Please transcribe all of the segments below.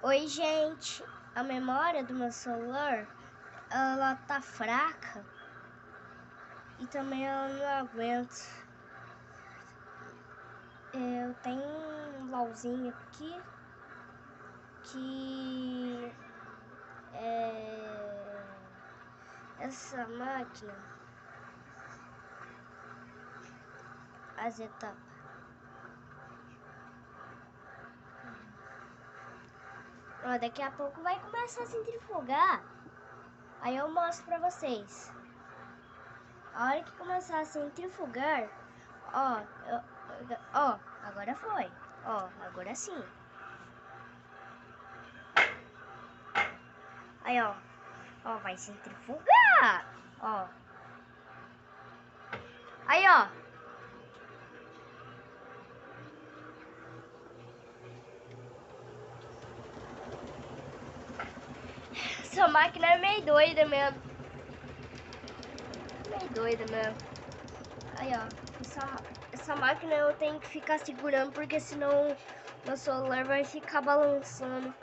Oi, gente. A memória do meu celular, ela tá fraca e também ela não aguenta. Eu tenho um LOLzinho aqui que essa máquina, as etapas. Ó, daqui a pouco vai começar a centrifugar. Aí eu mostro pra vocês. A hora que começar a centrifugar, ó, agora foi. Ó, agora sim. Aí, ó, vai centrifugar. Ó. Aí, ó. Essa máquina é meio doida mesmo. Meio doida mesmo. Aí, ó. Essa máquina eu tenho que ficar segurando, porque senão meu celular vai ficar balançando.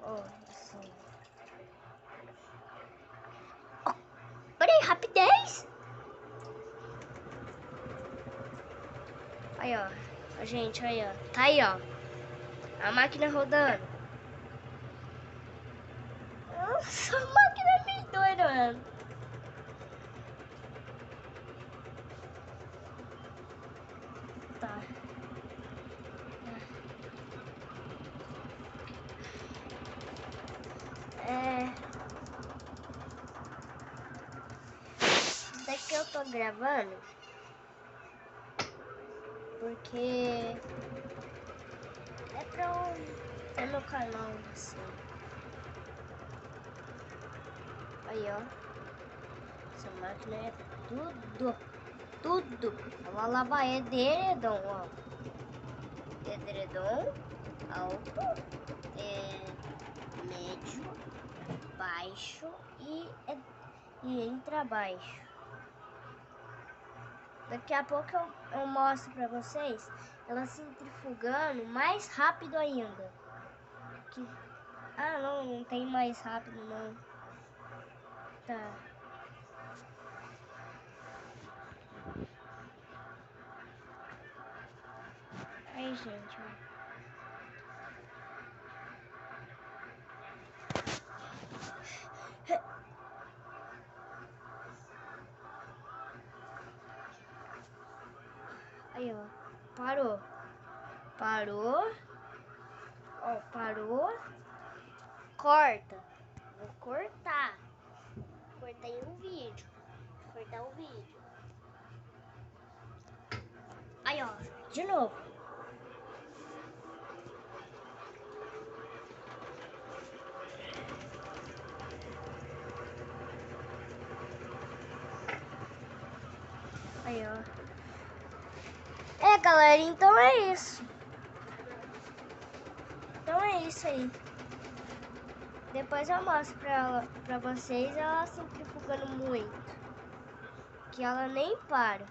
Ó, assim. Ó, peraí, rapidez! Aí, ó. Gente, aí, ó. Tá aí, ó. A máquina rodando. Essa máquina é meio doida, mano. Tá. Daqui eu tô gravando porque é pra eu ter meu canal assim. Aí, ó. Essa máquina é tudo. Ela lava edredom, ó. Edredom alto, médio, baixo e entra baixo. Daqui a pouco eu mostro pra vocês ela centrifugando mais rápido ainda. Não tem mais rápido não. Tá. Aí, gente, ó. Aí, ó. Parou. Ó, parou. Corta. Vou cortar. Cortei o vídeo. Cortar o vídeo. Aí, ó. De novo. Aí, ó. Galera, então é isso. Então é isso aí. Depois eu mostro pra vocês ela centrifugando muito. Que ela nem para.